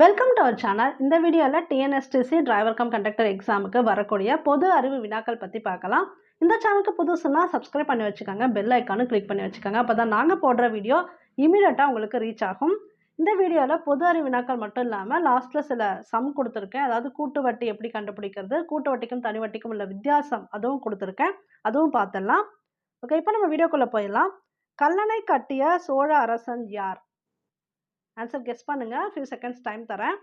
Welcome to our channel. இந்த வீடியோவில் TNSTC driver come conductor எக்ஸாமுக்கு வரக்கூடிய பொது அறிவு வினாக்கள் பற்றி பார்க்கலாம். இந்த சேனலுக்கு புதுசுன்னா சப்ஸ்கிரைப் பண்ணி வச்சுக்கோங்க, பெல் ஐக்கானும் கிளிக் பண்ணி வச்சுக்கோங்க. அப்போ தான் நாங்கள் போடுற வீடியோ இமீடியட்டாக உங்களுக்கு ரீச் ஆகும். இந்த வீடியோவில் பொது அறிவு வினாக்கள் மட்டும் இல்லாமல் லாஸ்ட்டில் சில சம் கொடுத்துருக்கேன். அதாவது கூட்டு வட்டி எப்படி கண்டுபிடிக்கிறது, கூட்டு வட்டிக்கும் தனி வட்டிக்கும் உள்ள வித்தியாசம் அதுவும் கொடுத்துருக்கேன். அதுவும் பார்த்துடலாம். ஓகே, இப்போ நம்ம வீடியோக்குள்ளே போயிடலாம். கல்லணை கட்டிய சோழ அரசன் யார்? ஆன்சர் கெஸ் பண்ணுங்க. ஃபியூ செகண்ட்ஸ் டைம் தரேன்.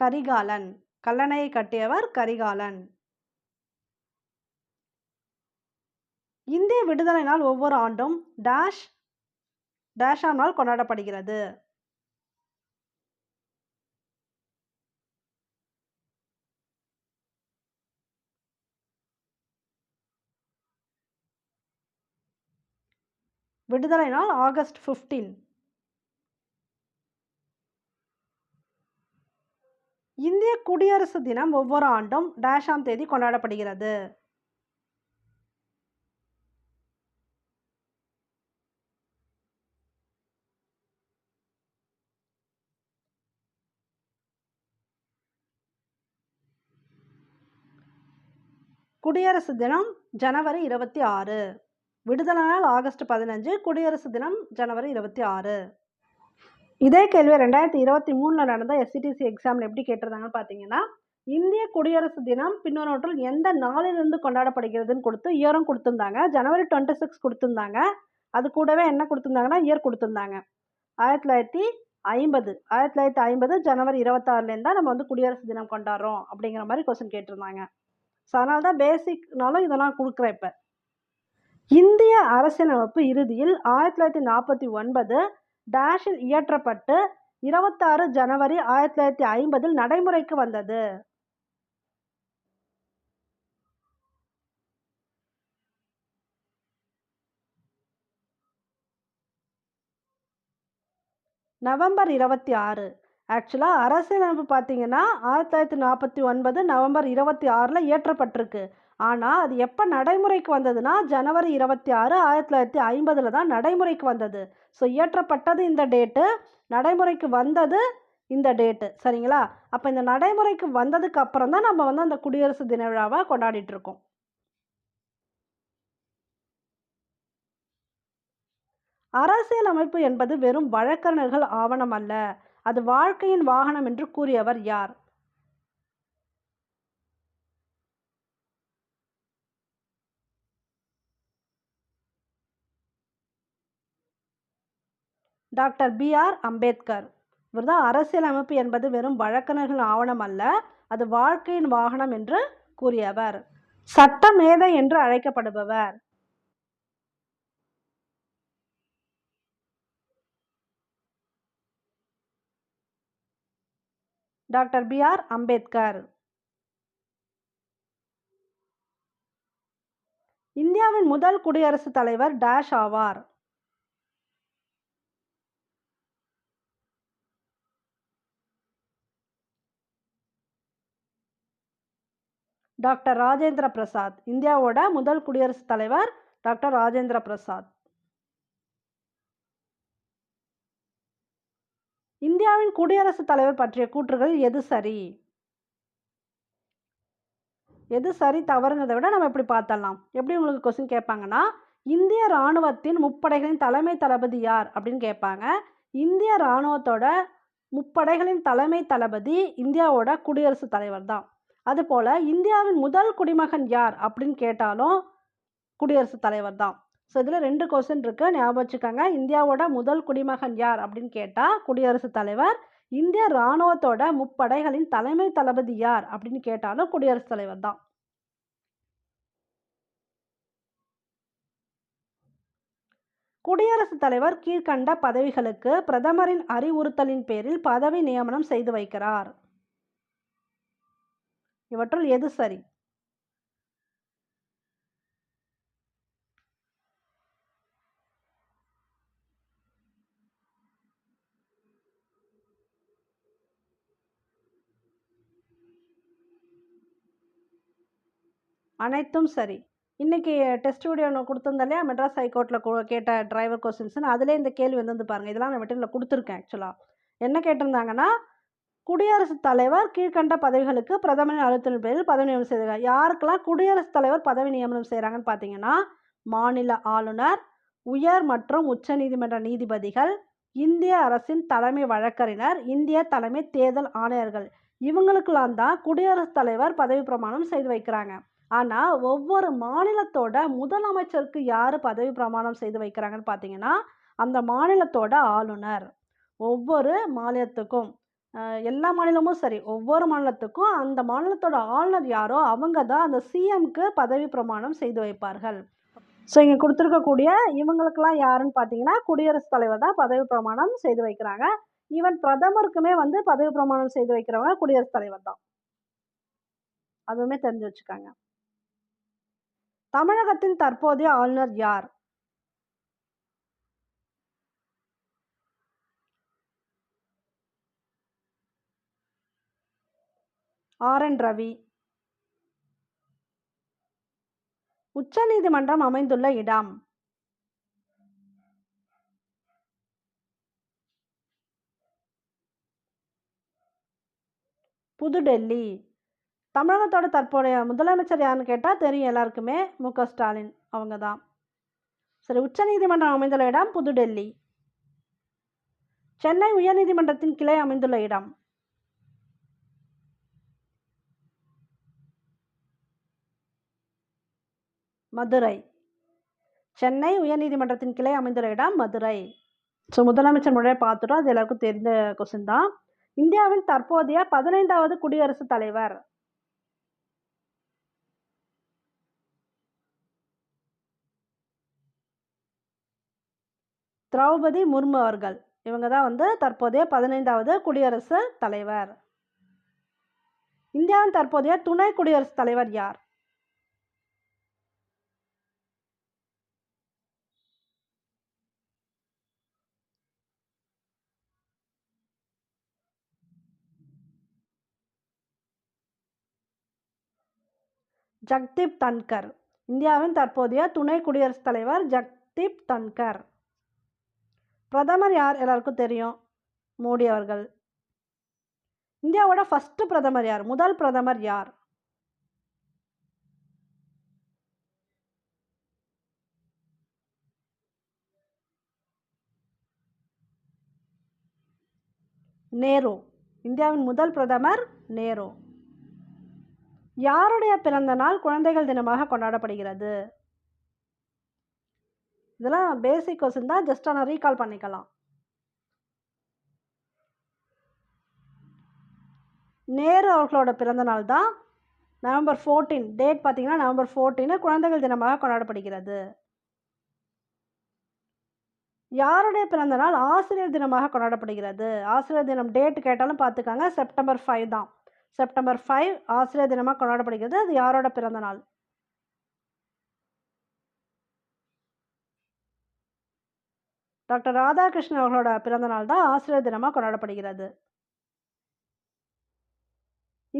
கரிகாலன். கல்லணையை கட்டியவர் கரிகாலன். இந்திய விடுதலை நாள் ஒவ்வொரு ஆண்டும் டேஷ் நாள் கொண்டாடப்படுகிறது. விடுதலை நாள் ஆகஸ்ட் 15. இந்திய குடியரசு தினம் ஒவ்வொரு ஆண்டும் டேஷாம் தேதி கொண்டாடப்படுகிறது. குடியரசு தினம் ஜனவரி 26. விடுதலை நாள் ஆகஸ்ட் 15, குடியரசு தினம் ஜனவரி 26. இதே கேள்வி 2023 நடந்த எஸ்சிடிசி எக்ஸாமில் எப்படி கேட்டிருந்தாங்கன்னு பார்த்தீங்கன்னா, இந்திய குடியரசு தினம் பின்னொன்றில் எந்த நாளிலிருந்து கொண்டாடப்படுகிறதுன்னு கொடுத்து இயரும் கொடுத்துருந்தாங்க. ஜனவரி 26 கொடுத்துருந்தாங்க. அது கூடவே என்ன கொடுத்துருந்தாங்கன்னா இயர் கொடுத்துருந்தாங்க. 1950 ஜனவரி 26லேருந்து தான் நம்ம வந்து குடியரசு தினம் கொண்டாடுறோம் அப்படிங்கிற மாதிரி கொஸ்டின் கேட்டிருந்தாங்க. ஸோ அதனால தான் பேசிக்னாலும் இதை நான் கொடுக்குறேன். இப்போ இந்திய அரசியலமைப்பு இறுதியில் 1949 டேஷில் இயற்றப்பட்டு 26 ஜனவரி 1950 நடைமுறைக்கு வந்தது. நவம்பர் 26. ஆக்சுவலாக அரசியலமைப்பு பார்த்தீங்கன்னா 1949 நவம்பர் 26 இயற்றப்பட்டிருக்கு. ஆனால் அது எப்போ நடைமுறைக்கு வந்ததுன்னா ஜனவரி 26 1950 தான் நடைமுறைக்கு வந்தது. ஸோ இயற்றப்பட்டது இந்த டேட்டு, நடைமுறைக்கு வந்தது இந்த டேட்டு. சரிங்களா? அப்போ இந்த நடைமுறைக்கு வந்ததுக்கு அப்புறம் தான் நம்ம வந்து அந்த குடியரசு தின விழாவை கொண்டாடிட்டு இருக்கோம். அரசியலமைப்பு என்பது வெறும் வழக்கறிஞர்கள் ஆவணம் அல்ல, அது வாழ்க்கையின் வாகனம் என்று கூறியவர் யார்? Doctor B.R. அம்பேத்கர். இவர் தான் அரசியலமைப்பு என்பது வெறும் வழக்கறிஞர்கள் ஆவணம் அல்ல, அது வாழ்க்கையின் வாகனம் என்று கூறியவர். சட்ட மேதை என்று அழைக்கப்படுபவர்? Doctor B.R. அம்பேத்கர். இந்தியாவின் முதல் குடியரசுத் தலைவர் டேஷ் ஆவார்? டாக்டர் ராஜேந்திர பிரசாத். இந்தியாவோட முதல் குடியரசுத் தலைவர் டாக்டர் ராஜேந்திர பிரசாத். இந்தியாவின் குடியரசுத் தலைவர் பற்றிய கூற்றுகளில் எது சரி? எது சரி தவறுங்கிறத விட நம்ம எப்படி பார்த்தலாம். எப்படி உங்களுக்கு கொஸ்டின் கேட்பாங்கன்னா, இந்திய இராணுவத்தின் முப்படைகளின் தலைமை தளபதி யார் அப்படின்னு கேட்பாங்க. இந்திய இராணுவத்தோட முப்படைகளின் தலைமை தளபதி இந்தியாவோட குடியரசுத் தலைவர் தான். அதுபோல் இந்தியாவின் முதல் குடிமகன் யார் அப்படின்னு கேட்டாலும் குடியரசுத் தலைவர் தான். ஸோ இதில் 2 கொஸ்டின் இருக்குது, ஞாபகம் வச்சுக்கோங்க. இந்தியாவோட முதல் குடிமகன் யார் அப்படின்னு கேட்டால் குடியரசுத் தலைவர். இந்திய இராணுவத்தோட முப்படைகளின் தலைமை தளபதி யார் அப்படின்னு கேட்டாலும் குடியரசுத் தலைவர் தான். குடியரசுத் தலைவர் கீழ்கண்ட பதவிகளுக்கு பிரதமரின் அறிவுறுத்தலின் பேரில் பதவி நியமனம் செய்து வைக்கிறார். இவற்றுள் எது சரி? அனைத்தும் சரி. இன்னைக்கு டெஸ்ட் வீடியோ ஒன்று கொடுத்துருந்தேன் இல்லையா, மெட்ராஸ் ஹைகோர்ட்டில் கேட்ட டிரைவர் கொஸ்டின்ஸ்னு, அதிலே இந்த கேள்வி வந்து பாருங்கள். இதெல்லாம் நான் மெட்டீரியலில் கொடுத்துருக்கேன் ஆக்சுவலாக. என்ன கேட்டிருந்தாங்கன்னா, குடியரசுத் தலைவர் கீழ்கண்ட பதவிகளுக்கு பிரதமரின் அழுத்தத்தின் பேரில் பதவி நியமனம் செய்கிறார். யாருக்கெல்லாம் குடியரசுத் தலைவர் பதவி நியமனம் செய்கிறாங்கன்னு பார்த்தீங்கன்னா, மாநில ஆளுநர், உயர் மற்றும் உச்ச நீதிமன்ற நீதிபதிகள், இந்திய அரசின் தலைமை வழக்கறிஞர், இந்திய தலைமை தேர்தல் ஆணையர்கள், இவங்களுக்கெல்லாம் தான் குடியரசுத் தலைவர் பதவி பிரமாணம் செய்து வைக்கிறாங்க. ஆனால் ஒவ்வொரு மாநிலத்தோட முதலமைச்சருக்கு யார் பதவி பிரமாணம் செய்து வைக்கிறாங்கன்னு பார்த்தீங்கன்னா, அந்த மாநிலத்தோட ஆளுநர். ஒவ்வொரு மாநிலத்துக்கும் எல்லா மாநிலமும் சரி, ஒவ்வொரு மாநிலத்துக்கும் அந்த மாநிலத்தோட ஆளுநர் யாரோ அவங்க தான் அந்த சிஎம்க்கு பதவி பிரமாணம் செய்து வைப்பார்கள். ஸோ இங்கே கொடுத்துருக்கக்கூடிய இவங்களுக்கெல்லாம் யாருன்னு பார்த்தீங்கன்னா, குடியரசுத் தலைவர் தான் பதவி பிரமாணம் செய்து வைக்கிறாங்க. ஈவன் பிரதமருக்குமே வந்து பதவி பிரமாணம் செய்து வைக்கிறவங்க குடியரசுத் தலைவர் தான். அதுவுமே தெரிஞ்சு வச்சுக்காங்க. தமிழகத்தின் தற்போதைய ஆளுநர் யார்? ஆர்.என். ரவி. உச்ச நீதிமன்றம் அமைந்துள்ள இடம்? புதுடெல்லி. தமிழகத்தோட தற்போதைய முதலமைச்சர் யாருன்னு கேட்டால் தெரியும் எல்லாருக்குமே, மு.க. ஸ்டாலின் அவங்க தான். சரி, உச்ச நீதிமன்றம் அமைந்துள்ள இடம் புதுடெல்லி. சென்னை உயர்நீதிமன்றத்தின் கிளை அமைந்துள்ள இடம்? மதுரை. சென்னை உயர்நீதிமன்றத்தின் கிளை அமைந்துள்ள இடம் மதுரை. ஸோ முதலமைச்சர் முறையை பார்த்துட்டோம், அது எல்லாருக்கும் தெரிந்த கொஸ்டின் தான். இந்தியாவின் தற்போதைய 15வது குடியரசுத் தலைவர்? திரௌபதி முர்மு அவர்கள். இவங்க தான் வந்து தற்போதைய 15வது குடியரசுத் தலைவர். இந்தியாவின் தற்போதைய துணை குடியரசுத் தலைவர் யார்? ஜக்தீப் தன்கர். இந்தியாவின் தற்போதைய துணை குடியரசுத் தலைவர் ஜக்தீப் தன்கர். பிரதமர் யார்? எல்லாருக்கும் தெரியும், மோடி அவர்கள். இந்தியாவோட ஃபர்ஸ்ட் பிரதமர் யார்? முதல் பிரதமர் யார்? நேரு. இந்தியாவின் முதல் பிரதமர் நேரு. யாருடைய பிறந்த நாள் குழந்தைகள் தினமாக கொண்டாடப்படுகிறது? இதெல்லாம் பேசிக் கொஸ்டின் தான், ஜஸ்ட் ஆனால் ரீகால் பண்ணிக்கலாம். நேரு அவர்களோட பிறந்த நாள் தான் நவம்பர் 14. டேட் பார்த்தீங்கன்னா நவம்பர் 14 குழந்தைகள் தினமாக கொண்டாடப்படுகிறது. யாருடைய பிறந்த நாள் ஆசிரியர் தினமாக கொண்டாடப்படுகிறது? ஆசிரியர் தினம் டேட் கேட்டாலும் பார்த்துக்காங்க, செப்டம்பர் 5 தான். செப்டம்பர் 5 ஆசிரியர் தினமாக கொண்டாடப்படுகிறது. அது யாரோட பிறந்த நாள்? டாக்டர் ராதாகிருஷ்ணன் அவர்களோட பிறந்த நாள் தான் ஆசிரியர் தினமாக கொண்டாடப்படுகிறது.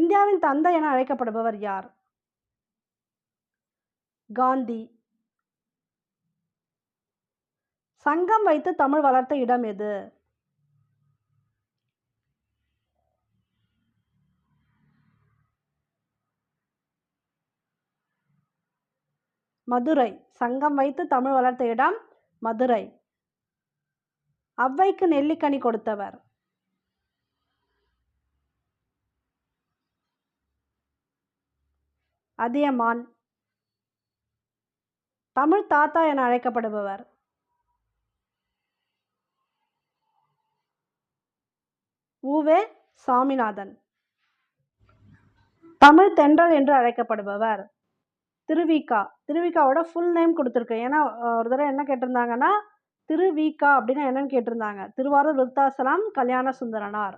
இந்தியாவின் தந்தை என அழைக்கப்படுபவர் யார்? காந்தி. சங்கம் வைத்து தமிழ் வளர்த்த இடம் எது? மதுரை. சங்கம் வைத்து தமிழ் வளர்த்த இடம் மதுரை. ஔவைக்கு நெல்லிக்கனி கொடுத்தவர்? அதியமான். தமிழ் தாத்தா என அழைக்கப்படுபவர்? உ.வே. சாமிநாதன். தமிழ் தென்றல் என்று அழைக்கப்படுபவர்? திருவிகா. திருவிகாவோட ஃபுல் நேம் கொடுத்துருக்கு. ஏன்னா ஒரு தடவை என்ன கேட்டிருந்தாங்கன்னா, திருவிகா அப்படின்னா என்னன்னு கேட்டிருந்தாங்க. திருவாரூர் விருத்தாசலம் கல்யாண சுந்தரனார்.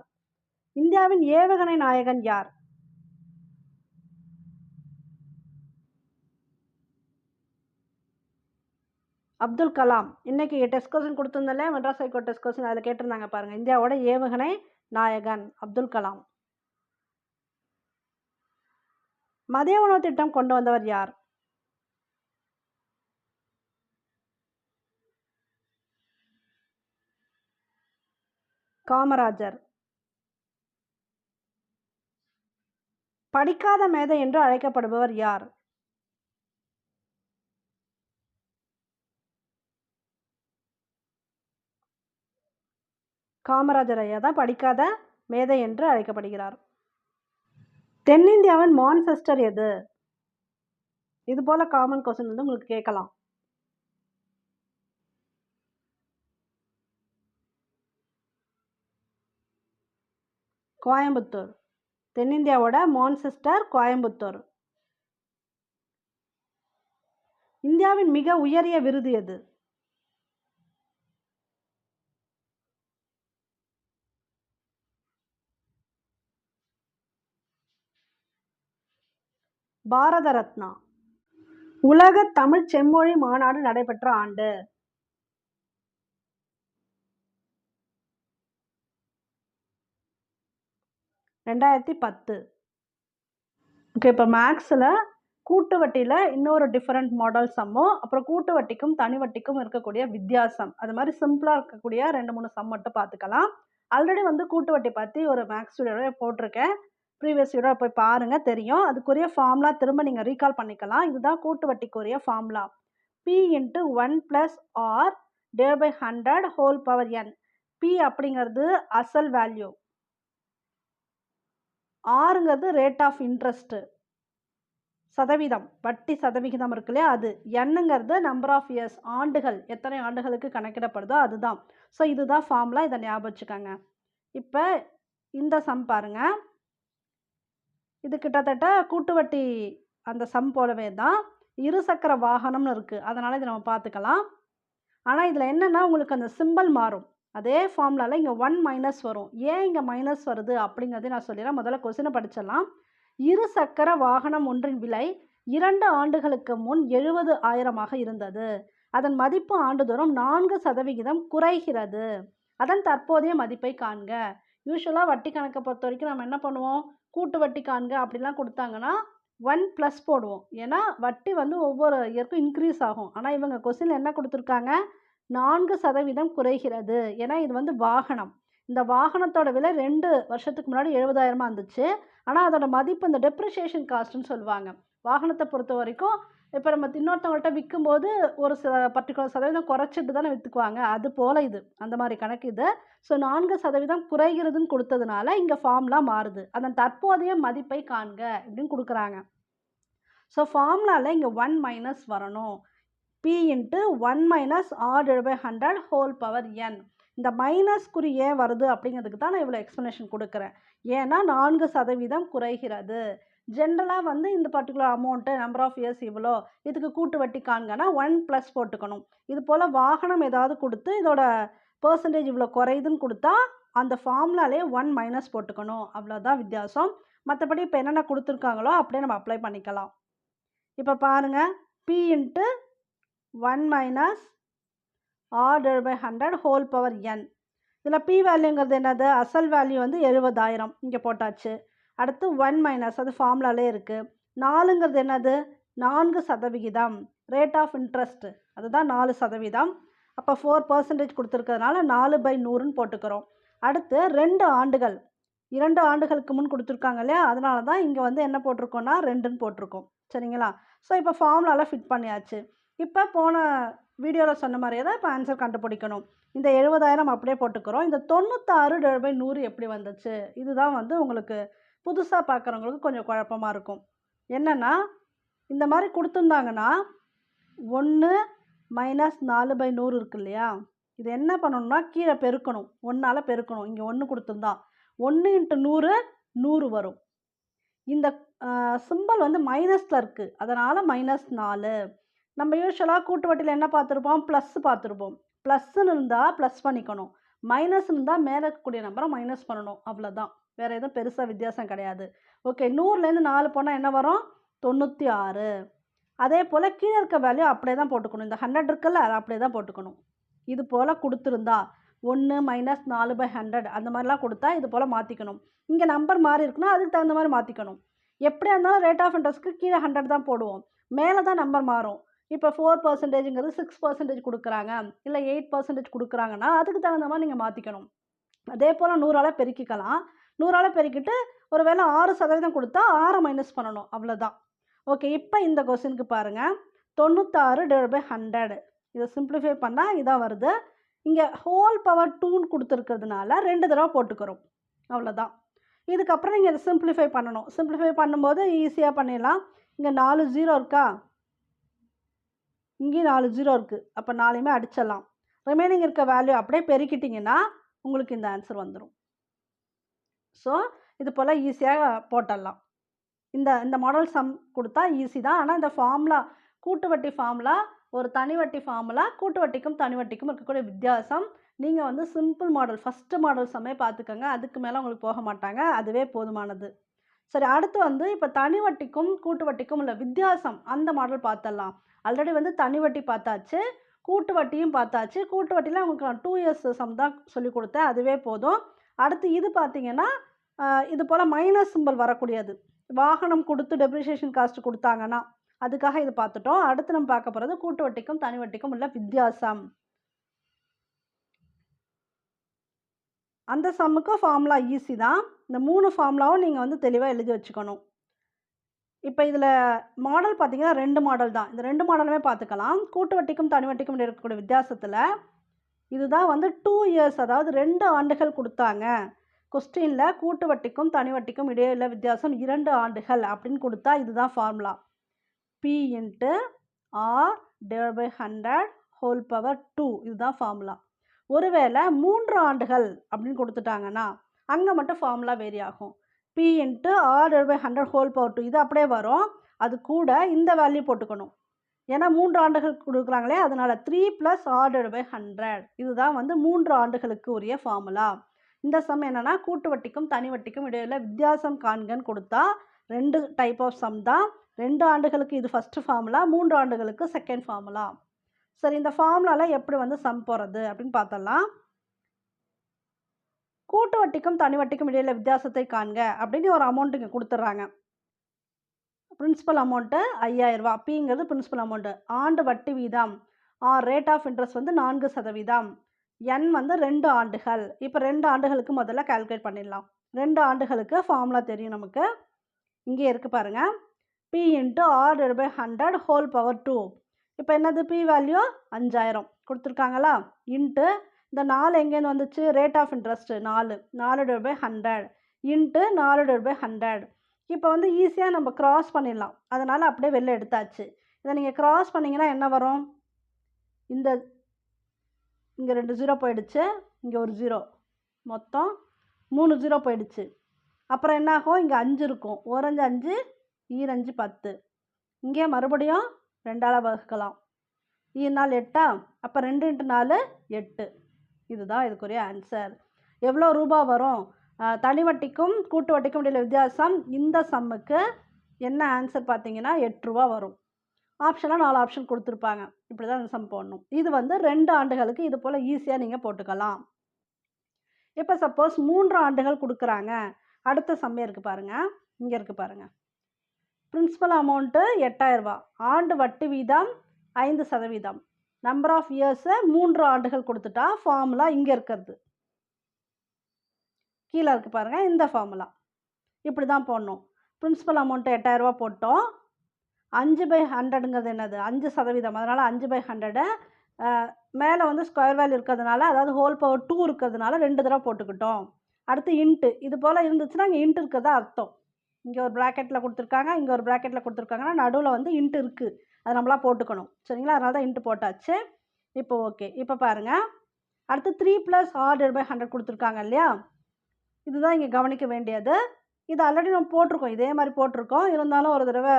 இந்தியாவின் ஏவுகணை நாயகன் யார்? அப்துல் கலாம். இன்னைக்கு டெஸ்ட் கொஸ்டின் கொடுத்துருந்தாலே மெட்ராஸ் ஹைகோர்ட் டெஸ்ட் கொஸ்டின் அதில் கேட்டிருந்தாங்க பாருங்க. இந்தியாவோட ஏவுகணை நாயகன் அப்துல் கலாம். மதிய உணவு திட்டம் கொண்டு வந்தவர் யார்? காமராஜர். படிக்காத மேதை என்று அழைக்கப்படுபவர் யார்? காமராஜர் ஐயா தான் படிக்காத மேதை என்று அழைக்கப்படுகிறார். தென்னிந்தியாவின் மான்செஸ்டர் எது? இது போல காமன் கொஸ்டின் வந்து உங்களுக்கு கேட்கலாம். கோயம்புத்தூர். தென்னிந்தியாவோட மான்செஸ்டர் கோயம்புத்தூர். இந்தியாவின் மிக உயரிய விருது எது? பாரத ரத்னா. உலக தமிழ் செம்மொழி மாநாடு நடைபெற்ற ஆண்டு? 2010. ஓகே, இப்போ மேக்ஸில் கூட்டு வட்டியில் இன்னொரு டிஃப்ரெண்ட் மாடல் சம்மும், அப்புறம் கூட்டு வட்டிக்கும் தனி வட்டிக்கும் இருக்கக்கூடிய வித்தியாசம், அது மாதிரி சிம்பிளாக இருக்கக்கூடிய 2-3 சம் மட்டும் பார்த்துக்கலாம். ஆல்ரெடி வந்து கூட்டு வட்டி பற்றி ஒரு மேக்ஸ் வீடியோவே போட்டிருக்கேன். ப்ரீவியஸ் வீடியோ போய் பாருங்கள், தெரியும். அதுக்குரிய ஃபார்முலா திரும்ப நீங்கள் ரீகால் பண்ணிக்கலாம். இதுதான் கூட்டு வட்டிக்குரிய formula. P × 1 + R / 100 whole power n. P அப்படிங்கிறது அசல் வேல்யூ, ஆறுங்கிறது ரேட் ஆஃப் இன்ட்ரெஸ்ட்டு, சதவீதம், வட்டி சதவிகிதம் இருக்கு இல்லையா, அது. என்னங்கிறது நம்பர் ஆஃப் இயர்ஸ், ஆண்டுகள், எத்தனை ஆண்டுகளுக்கு கணக்கிடப்படுதோ அதுதான். ஸோ இதுதான் ஃபார்முலா, இதை ஞாபகம் வச்சுக்கோங்க. இப்போ இந்த சம் பாருங்க, இது கிட்டத்தட்ட கூட்டு வட்டி அந்த சம் போலவே தான். இருசக்கர வாகனம்னு இருக்குது, அதனால் இதை நம்ம பார்த்துக்கலாம். ஆனால் இதில் என்னென்னா உங்களுக்கு அந்த சிம்பிள் மாறும். அதே ஃபார்முலாவில் இங்கே 1 மைனஸ் வரும். ஏன் இங்கே மைனஸ் வருது அப்படிங்கிறதையும் நான் சொல்லிடுறேன். முதல்ல கொஸ்டினை படிச்சிடலாம். இருசக்கர வாகனம் ஒன்றின் விலை 2 ஆண்டுகளுக்கு முன் 70,000 இருந்தது. அதன் மதிப்பு ஆண்டுதோறும் 4% குறைகிறது. அதன் தற்போதைய மதிப்பை காண்க. யூஸ்வலாக வட்டி கணக்கை பொறுத்த வரைக்கும் நம்ம என்ன பண்ணுவோம், கூட்டு வட்டி காண்க அப்படிலாம் கொடுத்தாங்கன்னா 1+ போடுவோம். ஏன்னா வட்டி வந்து ஒவ்வொரு இயருக்கும் இன்க்ரீஸ் ஆகும். ஆனால் இவங்க கொஸ்டினில் என்ன கொடுத்துருக்காங்க, 4% குறைகிறது. ஏன்னா இது வந்து வாகனம். இந்த வாகனத்தோட விலை 2 வருஷத்துக்கு முன்னாடி 70,000 இருந்துச்சு. ஆனால் அதோட மதிப்பு இந்த டெப்ரிசியேஷன் காஸ்ட்னு சொல்லுவாங்க. வாகனத்தை பொறுத்த வரைக்கும் இப்போ நம்ம இன்னொருத்தவங்கள்ட்ட விற்கும்போது ஒரு பர்டிகுலர் சதவீதம் குறைச்சிட்டு தானே விற்றுக்குவாங்க. அது போல் இது அந்த மாதிரி கணக்கு இது. ஸோ 4% குறைகிறதுன்னு கொடுத்ததுனால இங்கே ஃபார்முலா மாறுது. அதன் தற்போதைய மதிப்பை காண்க அப்படின்னு கொடுக்குறாங்க. ஸோ ஃபார்முலாவில் இங்கே 1 மைனஸ் வரணும். P × 1 - R / 100 whole power n. இந்த மைனஸ் குறி ஏன் வருது அப்படிங்கிறதுக்கு தான் நான் இவ்வளோ எக்ஸ்ப்ளனேஷன் கொடுக்குறேன். ஏன்னா 4% குறைகிறது. ஜென்ரலாக வந்து இந்த particular amount number of years இவ்வளோ, இதுக்கு கூட்டு வட்டி காண்கனா 1+ போட்டுக்கணும். இது போல் வாகனம் ஏதாவது கொடுத்து இதோட பர்சன்டேஜ் இவ்வளோ குறையுதுன்னு கொடுத்தா அந்த ஃபார்முலாலே 1 மைனஸ் போட்டுக்கணும். அவ்வளோதான் வித்தியாசம். மற்றபடி இப்போ என்னென்ன கொடுத்துருக்காங்களோ அப்படியே நம்ம அப்ளை பண்ணிக்கலாம். இப்போ பாருங்கள், P × 1 - R / 100 whole power n. இதில் P வேல்யூங்கிறது என்னது, அசல் வேல்யூ வந்து 70,000 இங்கே போட்டாச்சு. அடுத்து 1 மைனஸ், அது ஃபார்முலாலே இருக்குது. 4ங்கிறது என்னது, 4% ரேட் ஆஃப் இன்ட்ரெஸ்ட்டு, அதுதான் 4%. அப்போ 4% கொடுத்துருக்கிறதுனால 4/100ன்னு போட்டுக்கிறோம். அடுத்து 2 ஆண்டுகள், 2 ஆண்டுகளுக்கு முன் கொடுத்துருக்காங்க இல்லையா, அதனால தான் இங்கே வந்து என்ன போட்டிருக்கோன்னா 2ன்னு போட்டிருக்கோம். சரிங்களா? ஸோ இப்போ ஃபார்முலாவில் ஃபிட் பண்ணியாச்சு. இப்போ போன வீடியோவில் சொன்ன மாதிரியே தான் இப்போ ஆன்சர் கண்டுபிடிக்கணும். இந்த 70,000 அப்படியே போட்டுக்கிறோம். இந்த 96 / 100 எப்படி வந்துச்சு, இதுதான் வந்து உங்களுக்கு புதுசாக பார்க்குறவங்களுக்கு கொஞ்சம் குழப்பமாக இருக்கும். என்னென்னா இந்த மாதிரி கொடுத்துருந்தாங்கன்னா 1 - 4/100 இருக்கு இல்லையா, இது என்ன பண்ணணும்னா கீழே பெருக்கணும், 1ஆல் பெருக்கணும். இங்கே 1 கொடுத்துருந்தா 1 × 100 100 வரும். இந்த சிம்பிள் வந்து மைனஸில் இருக்குது, அதனால் -4. நம்ம யூஸ்வலாக கூட்டு வட்டியில் என்ன பார்த்துருப்போம், ப்ளஸ் பார்த்துருப்போம். ப்ளஸ்ன்னு இருந்தால் ப்ளஸ் பண்ணிக்கணும், மைனஸ் இருந்தால் மேலே இருக்கக்கூடிய நம்பரை மைனஸ் பண்ணணும். அவ்வளோதான், வேறு எதுவும் பெருசாக வித்தியாசம் கிடையாது. ஓகே, 100லேருந்து 4 போனால் என்ன வரும், 96. அதே போல் கீழே இருக்க வேல்யூ அப்படியே தான் போட்டுக்கணும். இந்த 100 இருக்குல்ல, அதை அப்படியே தான் போட்டுக்கணும். இது போல் கொடுத்துருந்தா 1 - 4/100 அந்த மாதிரிலாம் கொடுத்தா இது போல் மாற்றிக்கணும். இங்கே நம்பர் மாறி இருக்குன்னா அதுக்கு தகுந்த மாதிரி மாற்றிக்கணும். எப்படியா இருந்தாலும் ரேட் ஆஃப் இன்ட்ரெஸ்ட்க்கு கீழே 100 தான் போடுவோம், மேலே தான் நம்பர் மாறும். இப்போ 4%ங்கிறது 6% கொடுக்குறாங்க, இல்லை 8% கொடுக்குறாங்கன்னா அதுக்கு தகுந்த மாதிரி நீங்கள் மாற்றிக்கணும். அதே போல் 100ஆல் பெருக்கிக்கலாம். 100ஆல் பெருக்கிட்டு ஒரு வேளை 6% கொடுத்தா 6 மைனஸ் பண்ணணும், அவ்வளோதான். ஓகே, இப்போ இந்த கொஸ்டினுக்கு பாருங்கள். 96/100 இதை சிம்பிளிஃபை பண்ணால் இதான் வருது. இங்கே ஹோல் பவர் 2ன்னு கொடுத்துருக்கிறதுனால 2 தடவை போட்டுக்கிறோம், அவ்வளோதான். இதுக்கப்புறம் நீங்கள் இதை சிம்பிளிஃபை பண்ணணும். சிம்பிளிஃபை பண்ணும்போது ஈஸியாக பண்ணிடலாம். இங்கே 4 0 இருக்கா, இங்கேயும் 4 0 இருக்குது. அப்போ 4யுமே அடிச்சிடலாம். ரிமைனிங் இருக்க வேல்யூ அப்படியே பெருக்கிட்டிங்கன்னா உங்களுக்கு இந்த ஆன்சர் வந்துடும். ஸோ இது போல் ஈஸியாக போட்டுடலாம். இந்த மாடல் சம் கொடுத்தா ஈஸி தான். ஆனால் இந்த ஃபார்முலா, கூட்டு வட்டி ஃபார்முலா, ஒரு தனி வட்டி ஃபார்முலா, கூட்டு வட்டிக்கும் தனி வட்டிக்கும் இருக்கக்கூடிய வித்தியாசம் நீங்கள் வந்து சிம்பிள் மாடல், ஃபஸ்ட்டு மாடல் சம்மே பார்த்துக்கோங்க. அதுக்கு மேலே உங்களுக்கு போக மாட்டாங்க, அதுவே போதுமானது. சரி, அடுத்து வந்து இப்போ தனி வட்டிக்கும் கூட்டு வட்டிக்கும் உள்ள வித்தியாசம், அந்த மாடல் பார்த்துடலாம். ஆல்ரெடி வந்து தனி வட்டி பார்த்தாச்சு, கூட்டு வட்டியும் பார்த்தாச்சு. கூட்டு வட்டியில் உங்களுக்கு 2 இயர்ஸ் சம் தான் சொல்லி கொடுத்தேன், அதுவே போதும். அடுத்து இது பார்த்தீங்கன்னா இது போல் மைனஸ் சிம்பிள் வரக்கூடியது, வாகனம் கொடுத்து டெப்ரிசியேஷன் காஸ்ட் கொடுத்தாங்கன்னா அதுக்காக இது பார்த்துட்டோம். அடுத்து நம்ம பார்க்க போகிறது கூட்டு வட்டிக்கும் தனி வட்டிக்கும் உள்ள வித்தியாசம். அந்த சம்முக்கும் ஃபார்முலா ஈஸி தான். இந்த 3 ஃபார்முலாவும் நீங்கள் வந்து தெளிவாக எழுதி வச்சுக்கணும். இப்போ இதில் மாடல் பார்த்தீங்கன்னா 2 மாடல் தான். இந்த 2 மாடலுமே பார்த்துக்கலாம். கூட்டு வட்டிக்கும் தனி வட்டிக்கும் இருக்கக்கூடிய வித்தியாசத்தில் இதுதான் வந்து 2 இயர்ஸ், அதாவது 2 ஆண்டுகள் கொடுத்தாங்க. கொஸ்டினில் கூட்டு வட்டிக்கும் தனி வட்டிக்கும் இடையில வித்தியாசம் 2 ஆண்டுகள் அப்படின்னு கொடுத்தா இதுதான் formula. P × R/100 whole power 2 இதுதான் ஃபார்முலா. ஒருவேளை 3 ஆண்டுகள் அப்படின்னு கொடுத்துட்டாங்கன்னா அங்கே மட்டும் ஃபார்முலா வேரி ஆகும். P × R/100 ஹோல் பவர் 2 இது அப்படியே வரும். அது கூட இந்த வேல்யூ போட்டுக்கணும். ஏன்னா 3 ஆண்டுகள் கொடுக்குறாங்களே, அதனால் 3 + R/100 இதுதான் வந்து 3 ஆண்டுகளுக்கு உரிய ஃபார்முலா. இந்த சம் என்னென்னா கூட்டு வட்டிக்கும் தனி வட்டிக்கும் இடையில வித்தியாசம் காண்கன்னு கொடுத்தா 2 டைப் ஆஃப் சம் தான். 2 ஆண்டுகளுக்கு இது ஃபஸ்ட்டு ஃபார்முலா, 3 ஆண்டுகளுக்கு செகண்ட் ஃபார்முலா. சரி, இந்த ஃபார்முலாவில் எப்படி வந்து சம் போகிறது அப்படின்னு பார்த்தலாம். கூட்டு வட்டிக்கும் தனி வட்டிக்கும் இடையில வித்தியாசத்தை காண்க அப்படின்னு ஒரு அமௌண்ட் இங்கே கொடுத்துட்றாங்க. பிரின்சிபல் அமௌண்ட்டு 5000 ரூபா. பிங்கிறது பிரின்சிபல் அமௌண்ட்டு. ஆண்டு வட்டி வீதம் ரேட் ஆஃப் இன்ட்ரெஸ்ட் வந்து 4%. n வந்து 2 ஆண்டுகள். இப்போ 2 ஆண்டுகளுக்கு முதல்ல கால்குலேட் பண்ணிடலாம். 2 ஆண்டுகளுக்கு ஃபார்முலா தெரியும் நமக்கு. இங்கே இருக்குது பாருங்கள். P × R/100 whole power 2. இப்போ என்னது, P வேல்யூ 5000 கொடுத்துருக்காங்களா, இன்ட்டு இந்த 4 எங்கேருந்து வந்துச்சு, ரேட் ஆஃப் இன்ட்ரெஸ்ட் 4/100 இன்ட்டு 4/100. இப்போ வந்து ஈஸியாக நம்ம க்ராஸ் பண்ணிடலாம், அதனால் அப்படியே வெளில எடுத்தாச்சு. இதை நீங்கள் க்ராஸ் பண்ணிங்கன்னா என்ன வரும், இங்கே 2 0 போயிடுச்சு, இங்கே ஒரு 0, மொத்தம் 3 0 போயிடுச்சு. அப்புறம் என்னாகும், இங்கே 5 இருக்கும். 1 5 5, 2 5 10. இங்கே மறுபடியும் 2ஆல் வகுக்கலாம். 4 8, அப்போ 2 × 4 8. இதுதான் இதுக்குரிய ஆன்சர். எவ்வளோ ரூபா வரும், தனி வட்டிக்கும் கூட்டு வட்டிக்கும் இடையில வித்தியாசம், இந்த சம்முக்கு என்ன ஆன்சர் பார்த்தீங்கன்னா 8 ரூபா வரும். ஆப்ஷனாக 4 ஆப்ஷன் கொடுத்துருப்பாங்க. இப்படி தான் இந்த சம் போடணும். இது வந்து 2 ஆண்டுகளுக்கு இது போல் ஈஸியாக நீங்கள் போட்டுக்கலாம். இப்போ சப்போஸ் 3 ஆண்டுகள் கொடுக்குறாங்க, அடுத்த சம்மே இருக்குது பாருங்கள், இங்கே இருக்குது பாருங்கள். பிரின்சிபல் அமௌண்ட்டு 8000 ரூபா, ஆண்டு வட்டி வீதம் 5%, நம்பர் ஆஃப் இயர்ஸு 3 ஆண்டுகள் கொடுத்துட்டா ஃபார்முலா இங்கே இருக்கிறது கீழே இருக்குது பாருங்கள், இந்த ஃபார்முலா இப்படி தான் போடணும். பிரின்சிபல் அமௌண்ட்டு 8000 ரூபா போட்டோம். 5/100ங்கிறது என்னது, 5%, அதனால் 5/100. மேலே வந்து ஸ்கொயர் வேல்யூ இருக்கிறதுனால, அதாவது ஹோல் பவர் 2 இருக்கிறதுனால 2 தடவை போட்டுக்கிட்டோம். அடுத்து இன்ட்டு, இது போல் இருந்துச்சுன்னா இங்கே இன்ட்டு இருக்கிறதா அர்த்தம். இங்கே ஒரு ப்ராக்கெட்டில் கொடுத்துருக்காங்க, இங்கே ஒரு ப்ராக்கெட்டில் கொடுத்துருக்காங்கன்னா நடுவில் வந்து இன்ட்டு இருக்குது, அதை நம்மளாம் போட்டுக்கணும். சரிங்களா, அதனால தான் இன்ட்டு போட்டாச்சு. இப்போ ஓகே, இப்போ பாருங்கள். அடுத்து 3 + R/100 கொடுத்துருக்காங்க இல்லையா, இதுதான் இங்கே கவனிக்க வேண்டியது. இது ஆல்ரெடி நம்ம போட்டிருக்கோம், இதே மாதிரி போட்டிருக்கோம். இருந்தாலும் ஒரு தடவை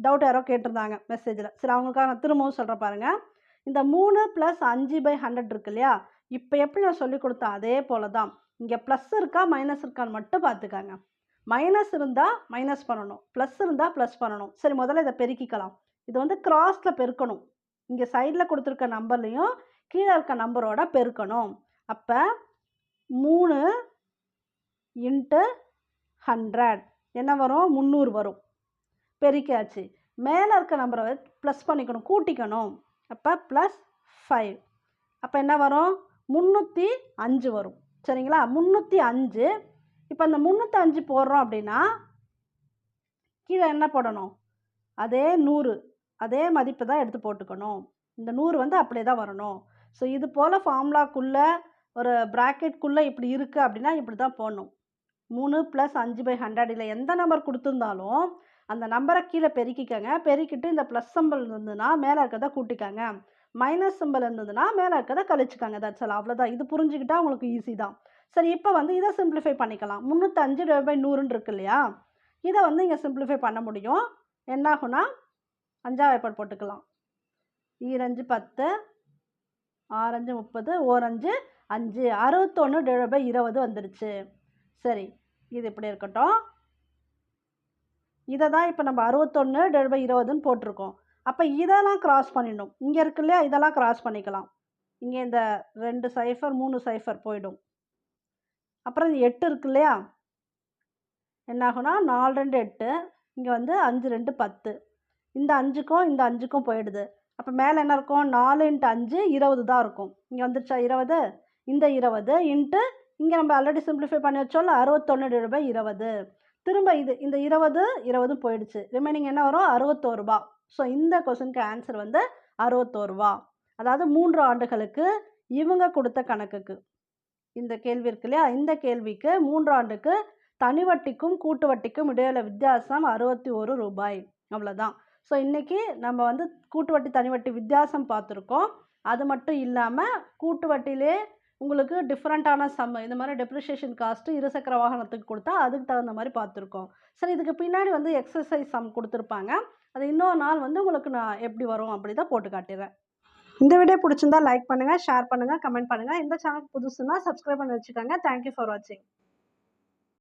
டவுட் யாரோ கேட்டிருந்தாங்க மெசேஜில். சரி, அவங்களுக்காக நான் திரும்பவும் சொல்கிறேன் பாருங்கள். இந்த 3 + 5/100 இருக்கு இல்லையா, இப்போ எப்படி நான் சொல்லி கொடுத்தேன் அதே போல் தான். இங்கே ப்ளஸ் இருக்கா மைனஸ் இருக்கான்னு மட்டும் பார்த்துக்காங்க. மைனஸ் இருந்தால் மைனஸ் பண்ணணும், ப்ளஸ் இருந்தால் ப்ளஸ் பண்ணணும். சரி, முதல்ல இதை பெருக்கிக்கலாம். இது வந்து கிராஸில் பெருக்கணும். இங்கே சைடில் கொடுத்துருக்க நம்பர்லேயும் கீழே இருக்க நம்பரோட பெருக்கணும். அப்போ 3 × 100 என்ன வரும், 300 வரும். பெருக்கியாச்சு. மேலே இருக்க நம்பரை ப்ளஸ் பண்ணிக்கணும், கூட்டிக்கணும். அப்போ +5. அப்போ என்ன வரும், 305 வரும். சரிங்களா? 305. இப்போ இந்த 305 போடுறோம் அப்படின்னா கீழே என்ன போடணும்? அதே 100 அதே மதிப்பு தான் எடுத்து போட்டுக்கணும். இந்த 100 வந்து அப்படியே தான் வரணும். ஸோ இது போல் ஃபார்முலாக்குள்ள ஒரு ப்ராக்கெட்குள்ளே இப்படி இருக்குது அப்படின்னா இப்படி தான் போடணும். 3 + 5/100 இல்லை எந்த நம்பர் கொடுத்துருந்தாலும் அந்த நம்பரை கீழே பெருக்கிக்கங்க. பெருக்கிட்டு இந்த ப்ளஸ் சிம்பல் இருந்ததுன்னா மேலே இருக்கிறத கூட்டிக்கங்க. மைனஸ் சிம்பல் இருந்ததுன்னா மேலே இருக்கிறத கழிச்சுக்கங்க. That's all. அவ்வளோதான். இது புரிஞ்சுக்கிட்டா உங்களுக்கு ஈஸி தான். சரி, இப்போ வந்து இதை சிம்பிளிஃபை பண்ணிக்கலாம். 305/100 இருக்கு இல்லையா? இதை வந்து இங்கே சிம்பிளிஃபை பண்ண முடியும். என்ன ஆகும்னா 5ஆம் வாய்ப்பாடு போட்டுக்கலாம். 2 10, 6 30, 1 5 61/20 வந்துருச்சு. சரி, இது இப்படி இருக்கட்டும். இதை தான் இப்போ நம்ம 61/20ன்னு போட்டிருக்கோம். அப்போ இதெல்லாம் கிராஸ் பண்ணிடணும். இங்கே இருக்கு இல்லையா? இதெல்லாம் கிராஸ் பண்ணிக்கலாம். இங்கே இந்த 2 0 3 0 போயிடும். அப்புறம் இந்த 8 இருக்கு இல்லையா? என்ன ஆகும்னா 4 2 8, இங்கே வந்து 5 2 10. இந்த 5க்கும் இந்த 5க்கும் போயிடுது. அப்போ மேலே என்ன இருக்கும்? 4 × 5 20 தான் இருக்கும். இங்கே வந்துருச்சா 20? இந்த 20 இன்ட்டு இங்கே நம்ம ஆல்ரெடி சிம்பிளிஃபை பண்ணி வச்சோம்ல 61/20. திரும்ப இந்த 20 போயிடுச்சு. ரிமைனிங் என்ன வரும்? 61 ரூபா. ஸோ இந்த கொஸ்டினுக்கு ஆன்சர் வந்து 61 ரூபா. அதாவது 3 ஆண்டுகளுக்கு இவங்க கொடுத்த கணக்குக்கு. இந்த கேள்வி இருக்கு இல்லையா? இந்த கேள்விக்கு 3 ஆண்டுக்கு தனி வட்டிக்கும் கூட்டு வட்டிக்கும் இடையில வித்தியாசம் 61 ரூபாய். அவ்வளோதான். ஸோ இன்றைக்கி நம்ம வந்து கூட்டு வட்டி தனி வட்டி வித்தியாசம் பார்த்துருக்கோம். அது மட்டும் இல்லாமல் கூட்டு வட்டியிலே உங்களுக்கு டிஃப்ரெண்ட்டான சம் இந்த மாதிரி டெப்ரிஷியேஷன் காஸ்ட்டு இருசக்கர வாகனத்துக்கு கொடுத்தா அதுக்கு தகுந்த மாதிரி பார்த்துருக்கோம். சரி, இதுக்கு பின்னாடி வந்து எக்ஸசைஸ் சம் கொடுத்துருப்பாங்க. அது இன்னொரு நாள் வந்து உங்களுக்கு நான் எப்படி வரும் அப்படி தான் போட்டு காட்டிடுறேன். இந்த வீடியோ பிடிச்சிருந்தா லைக் பண்ணுங்கள், ஷேர் பண்ணுங்கள், கமெண்ட் பண்ணுங்கள். இந்த சேனல் புதுசுன்னா சப்ஸ்கிரைப் பண்ணி வச்சுக்கோங்க. தேங்க்யூ ஃபார் வாட்சிங்.